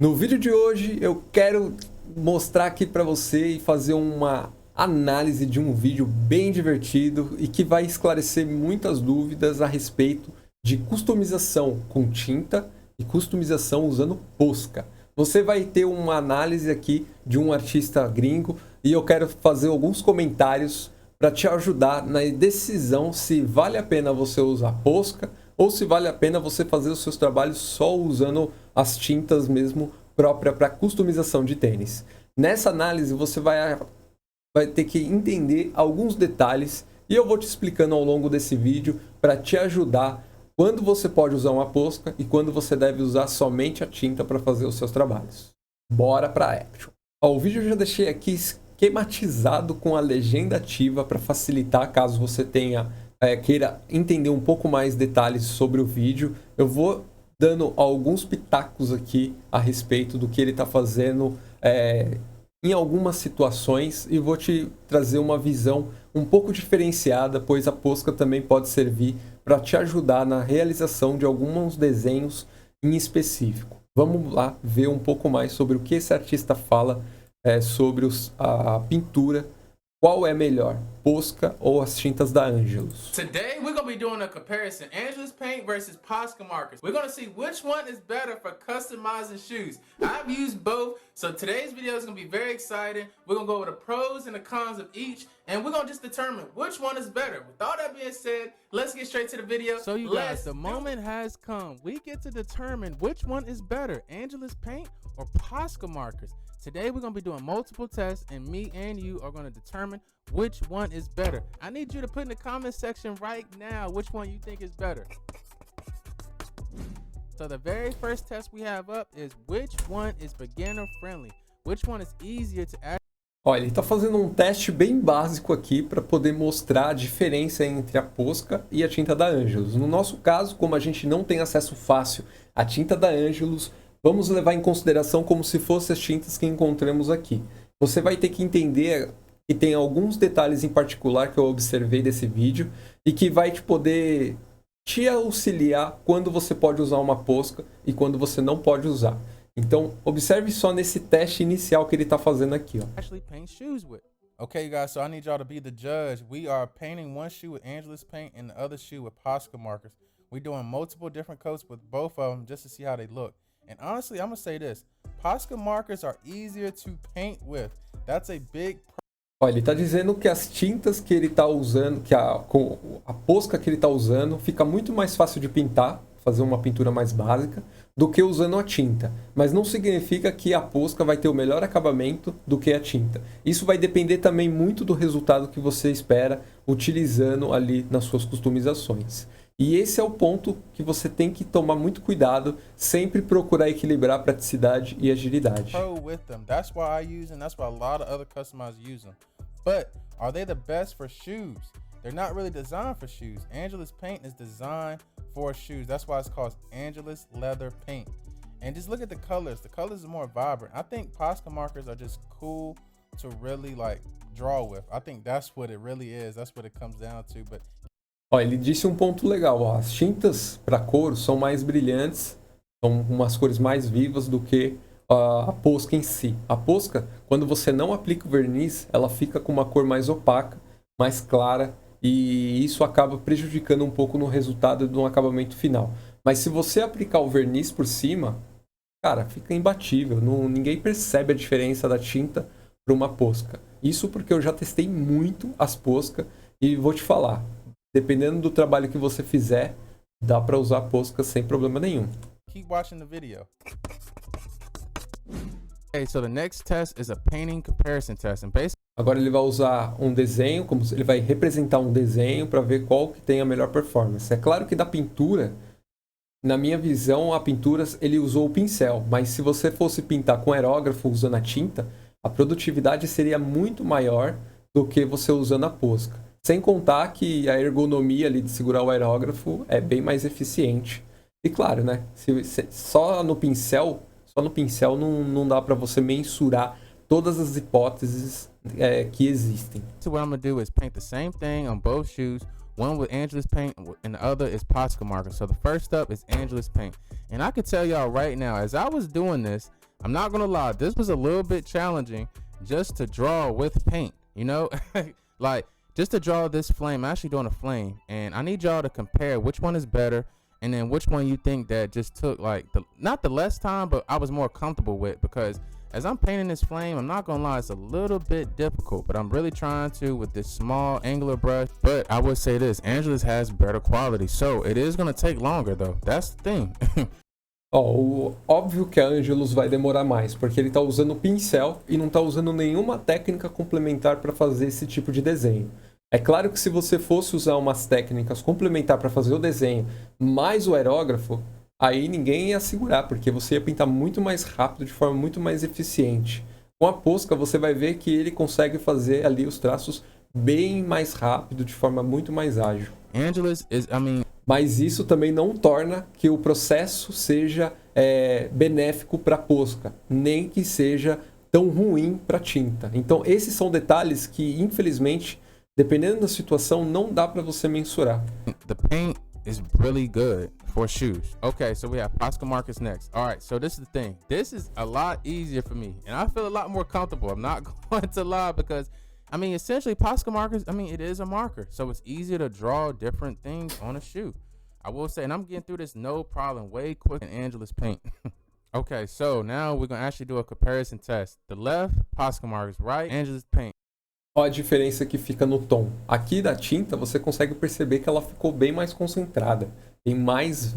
No vídeo de hoje eu quero mostrar aqui para você e fazer uma análise de um vídeo bem divertido e que vai esclarecer muitas dúvidas a respeito de customização com tinta e customização usando Posca. Você vai ter uma análise aqui de um artista gringo e eu quero fazer alguns comentários para te ajudar na decisão se vale a pena você usar Posca ou se vale a pena você fazer os seus trabalhos só usando as tintas mesmo própria para customização de tênis. Nessa análise você vai ter que entender alguns detalhes e eu vou te explicando ao longo desse vídeo para te ajudar quando você pode usar uma Posca e quando você deve usar somente a tinta para fazer os seus trabalhos. Bora para action! O vídeo eu já deixei aqui esquematizado com a legenda ativa para facilitar caso você queira entender um pouco mais detalhes sobre o vídeo. Eu vou dando alguns pitacos aqui a respeito do que ele está fazendo em algumas situações e vou te trazer uma visão um pouco diferenciada, pois a Posca também pode servir para te ajudar na realização de alguns desenhos em específico. Vamos lá ver um pouco mais sobre o que esse artista fala sobre a pintura. Qual é melhor, Posca ou as tintas da Angelus? Today we're gonna be doing a comparison, Angelus paint versus Posca markers. We're gonna see which one is better for customizing shoes. I've used both, so today's video is gonna be very exciting. We're gonna go over the pros and the cons of each, and we're gonna just determine which one is better. With all that being said, let's get straight to the video. So you guys, the moment has come. We get to determine which one is better, Angelus paint or Posca markers. Today we're going to be doing multiple tests and me and you are going to determine which one is better. I need you to put in the comment section right now which one you think is better. So the very first test we have up is which one is beginner friendly. Which one is easier to add. Olha, ele está fazendo um teste bem básico aqui para poder mostrar a diferença entre a Posca e a tinta da Angelus. No nosso caso, como a gente não tem acesso fácil à tinta da Angelus, vamos levar em consideração como se fossem as tintas que encontramos aqui. Você vai ter que entender que tem alguns detalhes em particular que eu observei desse vídeo e que vai poder te auxiliar quando você pode usar uma Posca e quando você não pode usar. Então, observe só nesse teste inicial que ele está fazendo aqui, ó. Actually paint shoes with. Okay, you guys, so I need y'all to be the judge. We are painting one shoe with Angelus paint and the other shoe with Posca markers. We're doing multiple different coats with both of them just to see how they look. And honestly, I'm gonna say this: Posca markers are easier to paint with. That's a big. Olha, ele está dizendo que as tintas que ele está usando, a Posca que ele está usando, fica muito mais fácil de pintar, fazer uma pintura mais básica, do que usando a tinta. Mas não significa que a Posca vai ter o melhor acabamento do que a tinta. Isso vai depender também muito do resultado que você espera utilizando ali nas suas customizações. E esse é o ponto que você tem que tomar muito cuidado, sempre procurar equilibrar praticidade e agilidade. With them. That's why I use them. That's why a lot of other customizers use them. But are they the best for shoes? They're not really designed for shoes. Angelus paint is designed for shoes. That's why it's called Angelus leather paint. And just look at the colors. The colors are more vibrant. I think Posca markers are just cool to really like draw with. I think that's what it really is. That's what it comes down to. But ó, ele disse um ponto legal, ó. As tintas para couro são mais brilhantes, são umas cores mais vivas do que a Posca em si. A Posca, quando você não aplica o verniz, ela fica com uma cor mais opaca, mais clara, e isso acaba prejudicando um pouco no resultado do acabamento final. Mas se você aplicar o verniz por cima, cara, fica imbatível. Ninguém percebe a diferença da tinta para uma Posca. Isso porque eu já testei muito as Posca e vou te falar, dependendo do trabalho que você fizer, dá para usar a Posca sem problema nenhum. Keep watching the video. Okay, so the next test is a painting comparison test. And basically, agora ele vai usar um desenho, ele vai representar um desenho para ver qual que tem a melhor performance. É claro que da pintura, na minha visão, a pintura ele usou o pincel, mas se você fosse pintar com aerógrafo usando a tinta, a produtividade seria muito maior do que você usando a Posca. Sem contar que a ergonomia ali de segurar o aerógrafo é bem mais eficiente. E claro, né? Só no pincel não dá para você mensurar todas as hipóteses que existem. So what I'm gonna do is paint the same thing on both shoes. One with Angelus paint and the other is Posca marker. So the first up is Angelus paint. And I can tell y'all right now, as I was doing this, I'm not gonna lie, this was a little bit challenging just to draw with paint, you know? Like, just to draw this flame. I'm actually doing a flame, and I need y'all to compare which one is better, and then which one you think that just took like not the less time, but I was more comfortable with, because as I'm painting this flame, I'm not gonna lie, it's a little bit difficult, but I'm really trying to with this small angular brush. But I would say this, Angelus has better quality, so it is gonna take longer though. That's the thing. Óbvio que a Angelus vai demorar mais, porque ele está usando pincel e não está usando nenhuma técnica complementar para fazer esse tipo de desenho. É claro que se você fosse usar umas técnicas complementares para fazer o desenho, mais o aerógrafo, aí ninguém ia segurar, porque você ia pintar muito mais rápido, de forma muito mais eficiente. Com a Posca, você vai ver que ele consegue fazer ali os traços bem mais rápido, de forma muito mais ágil. Angelus is, Mas isso também não torna que o processo seja benéfico para a Posca, nem que seja tão ruim para a tinta. Então, esses são detalhes que, infelizmente, dependendo da situação, não dá para você mensurar. The paint is really good for shoes. Okay, so we have Posca Markers next. All right, so this is the thing. This is a lot easier for me, and I feel a lot more comfortable. I'm not going to lie, because I mean, essentially, Posca markers, I mean, it is a marker, so it's easier to draw different things on a shoe. I will say, and I'm getting through this no problem, way quicker than Angelus paint. Okay, so now we're going to actually do a comparison test. The left, Posca markers, right, Angelus paint. Olha a diferença que fica no tom. Aqui da tinta, você consegue perceber que ela ficou bem mais concentrada. Tem mais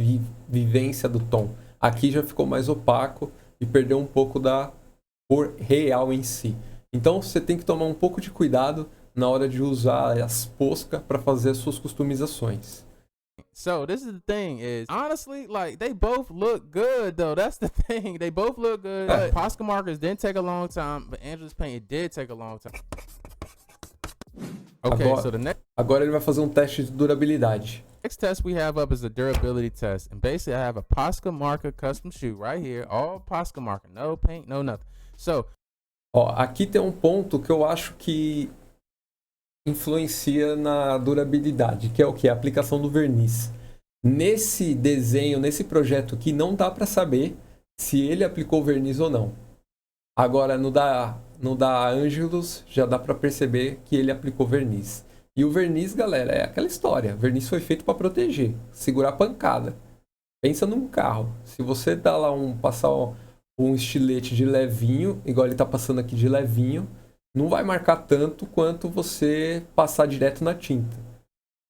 vivência do tom. Aqui já ficou mais opaco e perdeu um pouco da cor real em si. Então você tem que tomar um pouco de cuidado na hora de usar as Posca para fazer as suas customizações. So this is the thing is, honestly, like, they both look good though. That's the thing. They both look good. Posca markers didn't take a long time, but Angelus paint, it did take a long time. Okay, agora, so the agora ele vai fazer um teste de durabilidade. Next test we have up is a durability test. And basically I have a Posca marker custom shoe right here. All Posca marker. No paint, no nothing. So aqui tem um ponto que eu acho que influencia na durabilidade, que é o que? A aplicação do verniz. Nesse desenho, nesse projeto aqui, não dá para saber se ele aplicou verniz ou não. Agora, no da Angelus, já dá para perceber que ele aplicou verniz. E o verniz, galera, é aquela história. O verniz foi feito para proteger, segurar a pancada. Pensa num carro. Se você dá lá passar um estilete de levinho, igual ele está passando aqui de levinho, não vai marcar tanto quanto você passar direto na tinta.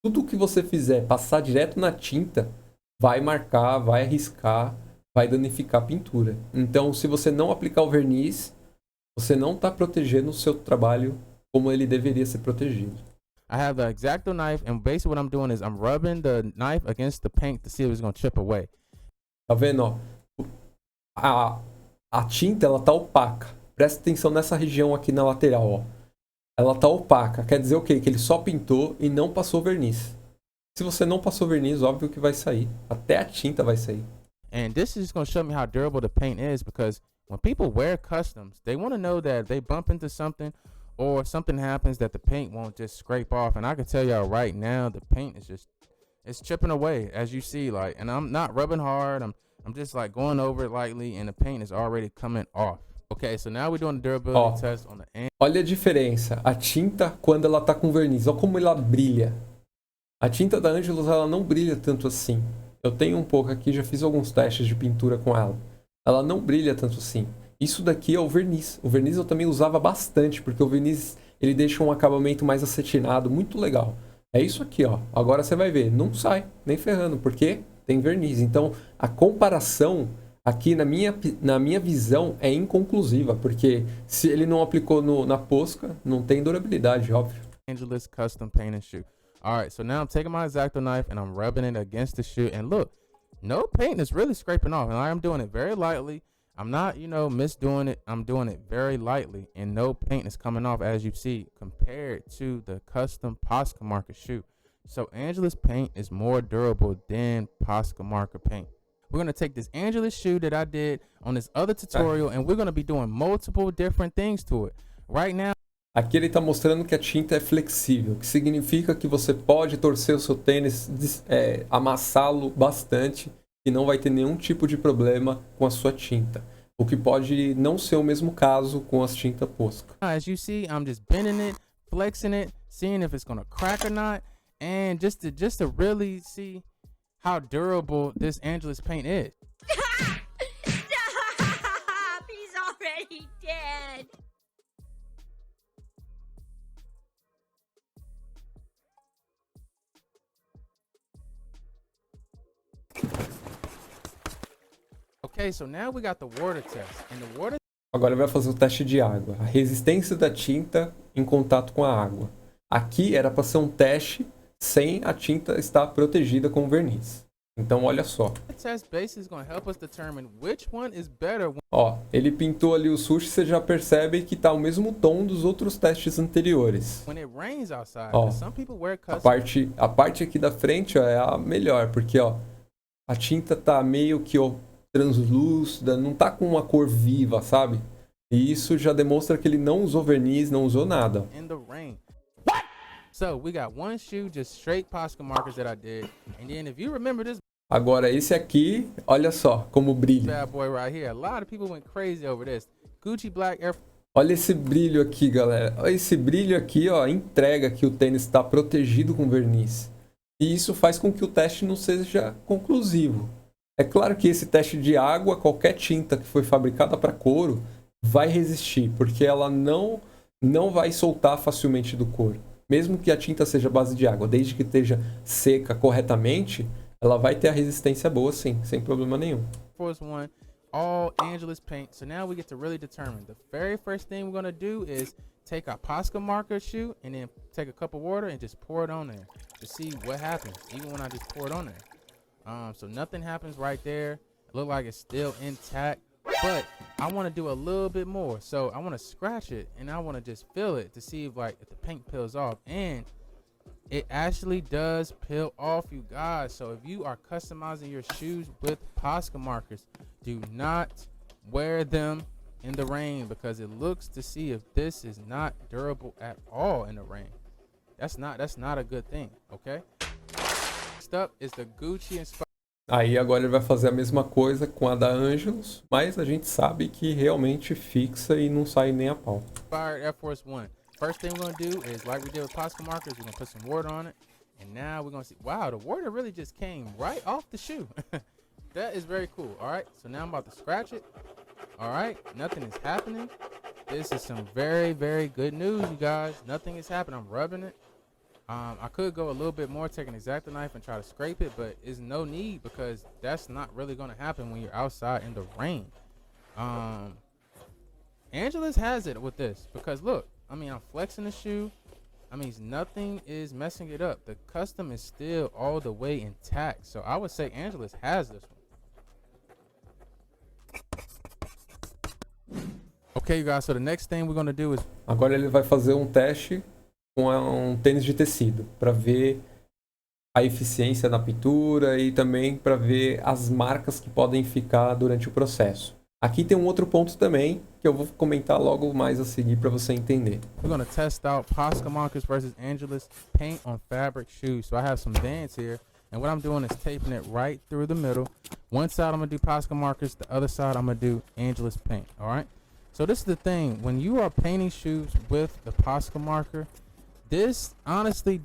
Tudo que você fizer passar direto na tinta vai marcar, vai arriscar, vai danificar a pintura. Então, se você não aplicar o verniz, você não está protegendo o seu trabalho como ele deveria ser protegido. I have the X-Acto knife, and basically what I'm doing is I'm rubbing the knife against the paint to see if it's going to chip away. Tá vendo, ó? A tinta, ela tá opaca. Presta atenção nessa região aqui na lateral, ó. Ela tá opaca. Quer dizer o quê? Que ele só pintou e não passou verniz. Se você não passou verniz, óbvio que vai sair. Até a tinta vai sair. And this is going to show me how durable the paint is, because when people wear customs, they want to know that if they bump into something or something happens, that the paint won't just scrape off. And I can tell y'all right now, the paint is just, it's chipping away, as you see, like, and I'm not rubbing hard. I'm just like going over it lightly, and the paint is already coming off. Okay, so now we're doing the durability test on the end. Olha a diferença. A tinta, quando ela tá com verniz, olha como ela brilha. A tinta da Angelus, ela não brilha tanto assim. Eu tenho um pouco aqui, já fiz alguns testes de pintura com ela. Ela não brilha tanto assim. Isso daqui é o verniz. O verniz eu também usava bastante, porque o verniz, ele deixa um acabamento mais acetinado, muito legal. É isso aqui, ó. Agora você vai ver, não sai, nem ferrando, porque tem verniz. Então, a comparação aqui, na minha visão, é inconclusiva, porque se ele não aplicou na Posca, não tem durabilidade, óbvio. Angelus custom paint and shoe. All right, so now I'm taking my X-Acto knife and I'm rubbing it against the shoe, and look, no paint is really scraping off, and I'm doing it very lightly. I'm not, misdoing it. I'm doing it very lightly, and no paint is coming off, as you see, compared to the custom Posca marker shoe. So Angelus paint is more durable than Posca marker paint. We're going to take this Angelus shoe that I did on this other tutorial, and we're going to be doing multiple different things to it. Right now, aqui ele está mostrando que a tinta é flexível, que significa que você pode torcer o seu tênis, amassá-lo bastante e não vai ter nenhum tipo de problema com a sua tinta. o que pode não ser o mesmo caso com as tintas Posca. As you see, I'm just bending it, flexing it, seeing if it's gonna crack or not, and just to really see how durable this Angelus paint is. Stop! He's already dead. Okay, so now we got the water test, and the water. Agora vai fazer o teste de água. A resistência da tinta em contato com a água. Aqui era para ser um teste sem a tinta estar protegida com verniz. Então olha só. Test base is going to help us determine which one is better. Ó, ele pintou ali o sushi, você já percebe que tá o mesmo tom dos outros testes anteriores. When it rains outside, Ó, some people wear a custom. parte aqui da frente, ó, é a melhor, porque ó, a tinta tá meio que ó, translúcida, não tá com uma cor viva, sabe? E isso já demonstra que ele não usou verniz, não usou nada. In the rain. What? So we got one shoe, just straight Posca markers that I did, and then if you remember this Agora esse aqui, olha só como brilha. bad boy right here, a lot of people went crazy over this. Gucci Black Air. Olha esse brilho aqui, galera. Olha esse brilho aqui, ó, entrega que o tênis está protegido com verniz. E isso faz com que o teste não seja conclusivo. É claro que esse teste de água, qualquer tinta que foi fabricada para couro, vai resistir, porque ela não vai soltar facilmente do couro. Mesmo que a tinta seja base de água, desde que esteja seca corretamente, ela vai ter a resistência boa sim, sem problema nenhum. Force One, all Angelus paint. So now we get to really determine. The very first thing we're gonna do is take our Posca marker shoe and then take a cup of water and just pour it on there to see what happens, even when I just pour it on there. So nothing happens right there. It look like it's still intact, but I want to do a little bit more. So I want to scratch it and I want to just feel it to see if the paint peels off, and it actually does peel off, you guys. So if you are customizing your shoes with Posca markers, do not wear them in the rain, because it looks to see if this is not durable at all in the rain. That's not a good thing, okay? Next up is the Gucci Inspired. Aí agora ele vai fazer a mesma coisa com a da Angelus, mas a gente sabe que realmente fixa e não sai nem a pau. Air Force One. First thing we're gonna do is, like we did with Posca markers, we're gonna put some water on it, and now we're gonna see. Wow, the water really just came right off the shoe. That is very cool. All right, so now I'm about to scratch it. All right, nothing is happening. This is some very, very good news, you guys. Nothing is happening. I'm rubbing it. I could go a little bit more, take an X-Acto knife and try to scrape it, but there's no need, because that's not really going to happen when you're outside in the rain. Angelus has it with this, because look, I mean, I'm flexing the shoe. I mean, nothing is messing it up. The custom is still all the way intact. So I would say Angelus has this one. Okay, you guys, so the next thing we're going to do is... Agora ele vai fazer um teste com um tênis de tecido, para ver a eficiência na pintura e também para ver as marcas que podem ficar durante o processo. Aqui tem um outro ponto também que eu vou comentar logo mais a seguir para você entender. We're going to test out Posca markers versus Angelus paint on fabric shoes. So I have some bands here, and what I'm doing is taping it right through the middle. One side I'm going to do Posca markers, the other side I'm going to do Angelus paint, all right? So this is the thing, when you are painting shoes with the Posca marker, this honestly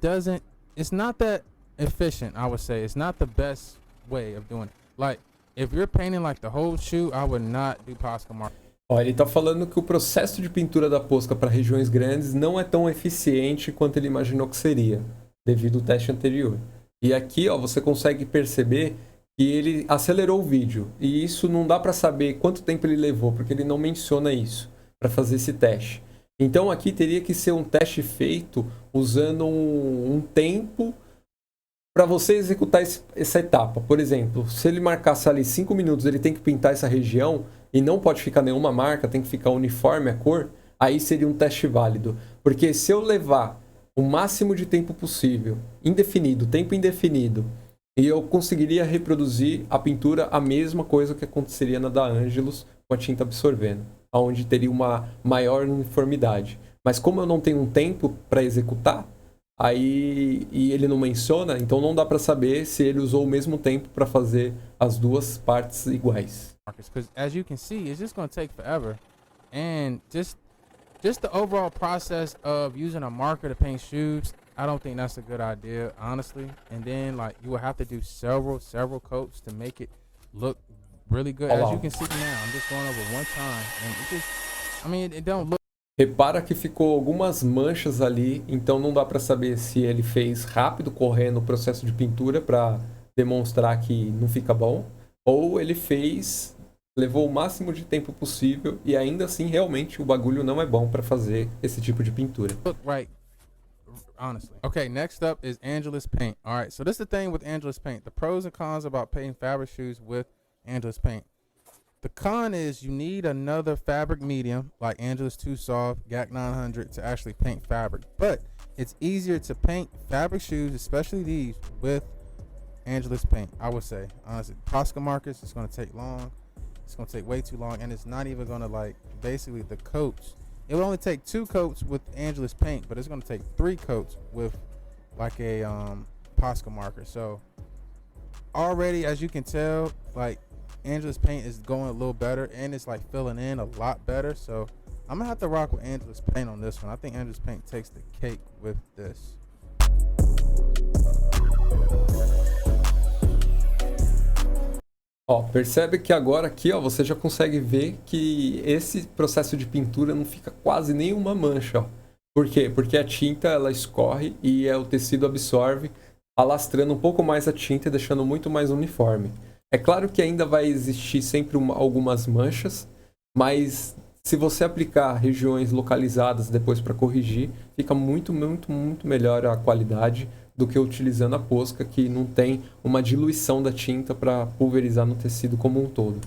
it's not that efficient, I would say. It's not the best way of doing it. Like, if you're painting like the whole shoe, I would not do Posca marker. Ó, ele está falando que o processo de pintura da Posca para regiões grandes não é tão eficiente quanto ele imaginou que seria, devido ao teste anterior. E aqui, ó, você consegue perceber que ele acelerou o vídeo. E isso não dá para saber quanto tempo ele levou, porque ele não menciona isso para fazer esse teste. Então aqui teria que ser um teste feito usando um tempo para você executar essa etapa. Por exemplo, se ele marcasse ali 5 minutos, ele tem que pintar essa região e não pode ficar nenhuma marca, tem que ficar uniforme a cor, aí seria um teste válido. Porque se eu levar o máximo de tempo possível, indefinido, tempo indefinido, e eu conseguiria reproduzir a pintura a mesma coisa que aconteceria na da Angelus com a tinta absorvendo, onde teria uma maior uniformidade. Mas como eu não tenho um tempo para executar, aí e ele não menciona, então não dá para saber se ele usou o mesmo tempo para fazer as duas partes iguais. because as you can see, it's just going to take forever. And just the overall process of using a marker to paint shoes, I don't think that's a good idea, honestly. And then like you will have to do several coats to make it look really good. As you can see now, I'm just going over one time, and it just, I mean, it don't look. Repara que ficou algumas manchas ali, então não dá para saber se ele fez rápido correndo o processo de pintura para demonstrar que não fica bom, ou ele fez, levou o máximo de tempo possível e ainda assim realmente o bagulho não é bom para fazer esse tipo de pintura. Look right, honestly. Okay, next up is Angelus Paint. All right, so this is the thing with Angelus Paint. The pros and cons about painting fabric shoes with Angelus Paint. The con is you need another fabric medium like Angelus 2 Soft, GAC 900 to actually paint fabric. But it's easier to paint fabric shoes, especially these, with Angelus Paint, I would say. Honestly, Posca markers, it's going to take long. It's going to take way too long, and it's not even going to, like, basically the coats. It will only take 2 coats with Angelus Paint, but it's going to take 3 coats with, like, a Posca marker. So already, as you can tell, like, Angelus Paint is going a little better, and it's like filling in a lot better. So I'm gonna have to rock with Angelus Paint on this one. I think Angelus Paint takes the cake with this. Ó, percebe que agora aqui, ó, você já consegue ver que esse processo de pintura não fica quase nenhuma mancha, ó. Por quê? Porque a tinta ela escorre e o tecido absorve, alastrando um pouco mais a tinta e deixando muito mais uniforme. É claro que ainda vai existir sempre algumas manchas, mas se você aplicar regiões localizadas depois para corrigir, fica muito melhor a qualidade do que utilizando a Posca, que não tem uma diluição da tinta para pulverizar no tecido como um todo.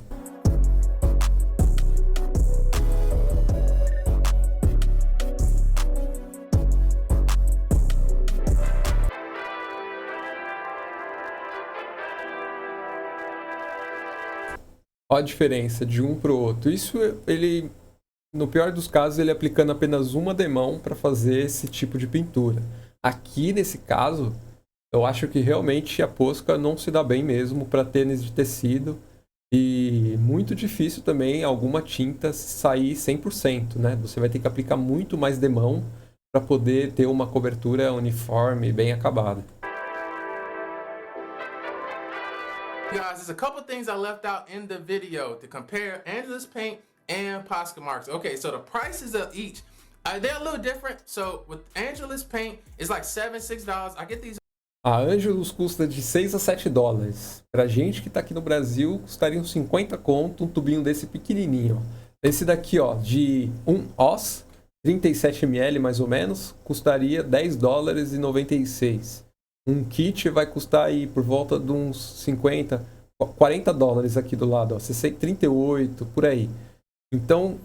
Olha a diferença de um para o outro. Isso ele, no pior dos casos, ele aplicando apenas uma demão para fazer esse tipo de pintura. Aqui nesse caso, eu acho que realmente a Posca não se dá bem mesmo para tênis de tecido e muito difícil também alguma tinta sair 100%, né? Você vai ter que aplicar muito mais demão para poder ter uma cobertura uniforme, bem acabada. Guys, there's a couple things I left out in the video to compare Angelus Paint and Posca markers. Okay, so the prices of each, they're a little different. So with Angelus Paint, it's like $6 I get these. A Angelus custa de 6 a 7 dólares. Pra gente que tá aqui no Brasil, custaria uns 50 conto um tubinho desse pequenininho. Ó. Esse daqui, ó, de 1 oz, 37 ml mais ou menos, custaria 10 dólares e 96. Um kit vai custar aí por volta de uns 50, 40 dólares aqui do lado, ó, 38, por aí. Então,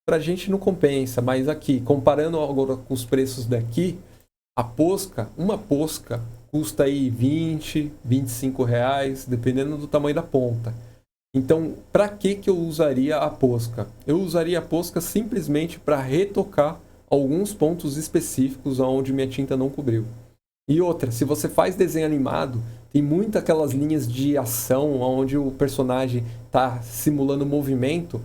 pra gente não compensa, mas aqui, comparando agora com os preços daqui, a Posca, uma Posca custa aí 20, 25 reais, dependendo do tamanho da ponta. Então, para que eu usaria a Posca? Eu usaria a Posca simplesmente para retocar alguns pontos específicos onde minha tinta não cobriu. E outra, se você faz desenho animado, tem muitas aquelas linhas de ação onde o personagem está simulando movimento,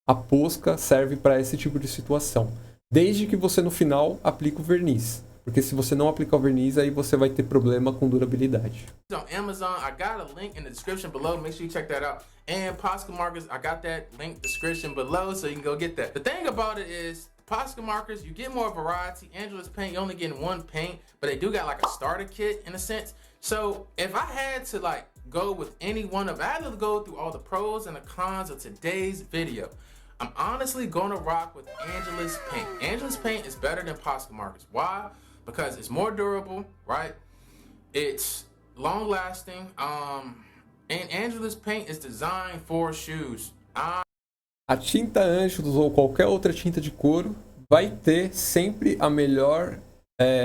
a Posca serve para esse tipo de situação. Desde que você no final aplique o verniz. Porque se você não aplicar o verniz, aí você vai ter problema com durabilidade. On Amazon, I got a link in the description below. Make sure you check that out. And Posca markers, I got that link description below, so you can go get that. The thing about it is, Posca markers, you get more variety. Angelus Paint, you only getting one paint, but they do got like a starter kit in a sense. So if I had to like go with any one of, I had to go through all the pros and the cons of today's video. I'm honestly gonna rock with Angelus Paint. Angelus Paint is better than Posca markers. Why? Because it's more durable, right? It's long lasting. And Angelus Paint is designed for shoes. A tinta Angelus ou qualquer outra tinta de couro vai ter sempre a melhor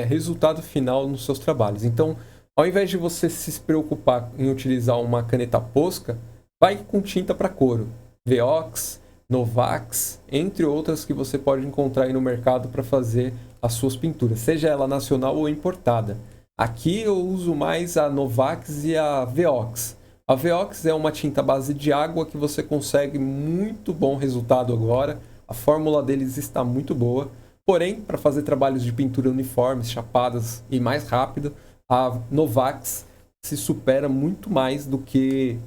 resultado final nos seus trabalhos. Então, ao invés de você se preocupar em utilizar uma caneta Posca, vai com tinta para couro. Veox, Novax, entre outras que você pode encontrar aí no mercado para fazer as suas pinturas, seja ela nacional ou importada. Aqui eu uso mais a Novax e a Veox, A Veox é uma tinta à base de água que você consegue muito bom resultado agora. A fórmula deles está muito boa. Porém, para fazer trabalhos de pintura uniformes, chapadas e mais rápido, a Novax se supera muito mais do que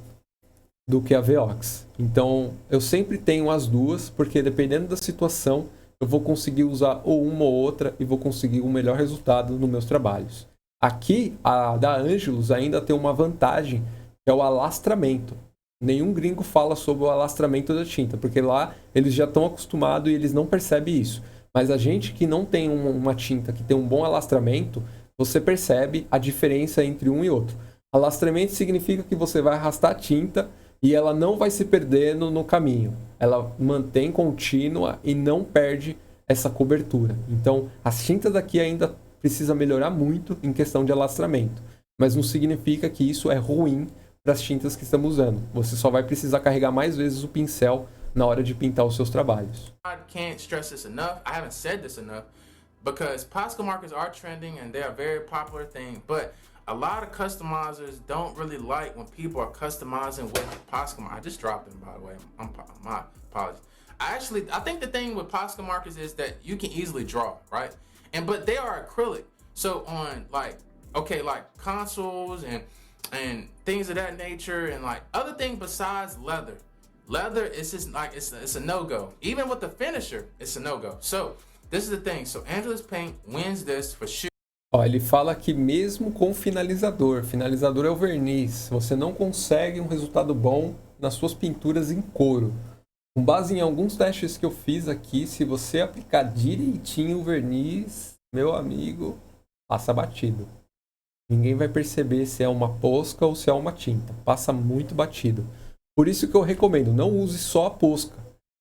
a Veox. Então, eu sempre tenho as duas, porque dependendo da situação, eu vou conseguir usar ou uma ou outra e vou conseguir um melhor resultado nos meus trabalhos. Aqui, a da Angelus ainda tem uma vantagem, que é o alastramento. Nenhum gringo fala sobre o alastramento da tinta, porque lá eles já estão acostumados e eles não percebem isso. Mas a gente que não tem uma tinta que tem um bom alastramento, você percebe a diferença entre um e outro. Alastramento significa que você vai arrastar a tinta e ela não vai se perdendo no caminho. Ela mantém contínua e não perde essa cobertura. Então, as tintas daqui ainda precisa melhorar muito em questão de alastramento. Mas não significa que isso é ruim para as tintas que estamos usando. Você só vai precisar carregar mais vezes o pincel na hora de pintar os seus trabalhos. I can't stress this enough. I haven't said this enough because Posca markers are trending and they are a very popular thing, but a lot of customizers don't really like when people are customizing with Posca markers. I just dropped them, by the way. My apologies. I think the thing with Posca markers is that you can easily draw, right? But they are acrylic. So on like consoles and things of that nature and like other things besides leather. Leather is just like it's a no-go. Even with the finisher, it's a no-go. So this is the thing. So Angelus Paint wins this for sure. Ó, ele fala que mesmo com finalizador é o verniz, você não consegue um resultado bom nas suas pinturas em couro. Com base em alguns testes que eu fiz aqui, se você aplicar direitinho o verniz, meu amigo, passa batido. Ninguém vai perceber se é uma posca ou se é uma tinta. Passa muito batido. Por isso que eu recomendo, não use só a posca.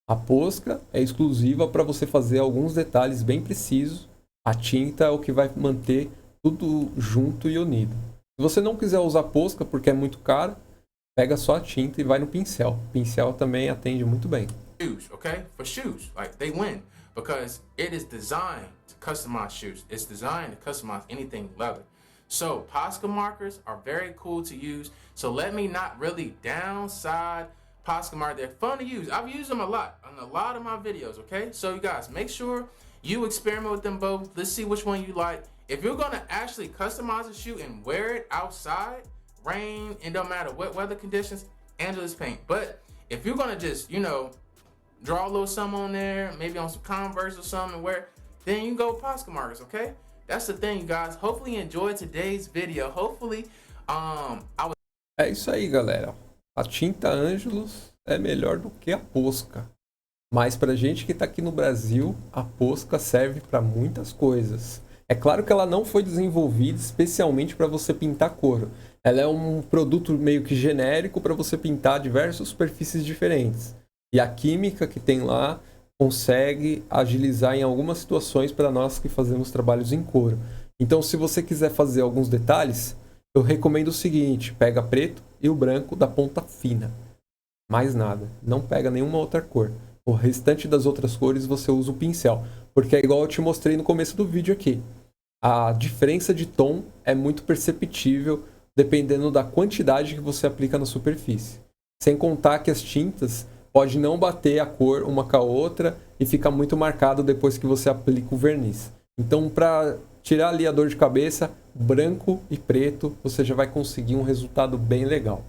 A posca é exclusiva para você fazer alguns detalhes bem precisos. A tinta é o que vai manter tudo junto e unido. Se você não quiser usar posca porque é muito caro, pega só a tinta e vai no pincel. O pincel também atende muito bem. Shoes, okay? For shoes, like they win because it is designed to customize shoes. It's designed to customize anything leather. So Posca markers are very cool to use. So let me not really downside Posca markers. They're fun to use. I've used them a lot on a lot of my videos, okay? So you guys, make sure you experiment with them both. Let's see which one you like. If you're gonna actually customize a shoe and wear it outside, rain, and don't matter what weather conditions, Angelus Paint. But if you're gonna just, draw a little something on there, maybe on some Converse or something and wear it, then you can go with Posca markers, okay? That's the thing, you guys. Hopefully you enjoyed today's video. Hopefully, É isso aí, galera. A tinta Angelus é melhor do que a posca. Mas pra gente que tá aqui no Brasil, a posca serve para muitas coisas. É claro que ela não foi desenvolvida especialmente para você pintar couro. Ela é um produto meio que genérico para você pintar diversas superfícies diferentes. E a química que tem lá consegue agilizar em algumas situações para nós que fazemos trabalhos em couro. Então, se você quiser fazer alguns detalhes, eu recomendo o seguinte: pega preto e o branco da ponta fina. Mais nada. Não pega nenhuma outra cor. O restante das outras cores você usa o pincel. Porque é igual eu te mostrei no começo do vídeo aqui. A diferença de tom é muito perceptível dependendo da quantidade que você aplica na superfície. Sem contar que as tintas pode não bater a cor uma com a outra e fica muito marcado depois que você aplica o verniz. Então, para tirar ali a dor de cabeça, branco e preto, você já vai conseguir um resultado bem legal.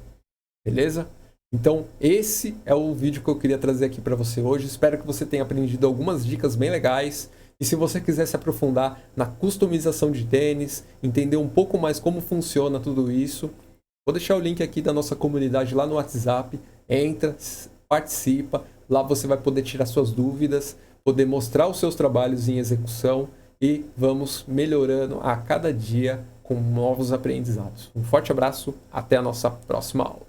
Beleza? Então, esse é o vídeo que eu queria trazer aqui para você hoje. Espero que você tenha aprendido algumas dicas bem legais. E se você quiser se aprofundar na customização de tênis, entender um pouco mais como funciona tudo isso, vou deixar o link aqui da nossa comunidade lá no WhatsApp. Entra, participa, lá você vai poder tirar suas dúvidas, poder mostrar os seus trabalhos em execução e vamos melhorando a cada dia com novos aprendizados. Um forte abraço, até a nossa próxima aula.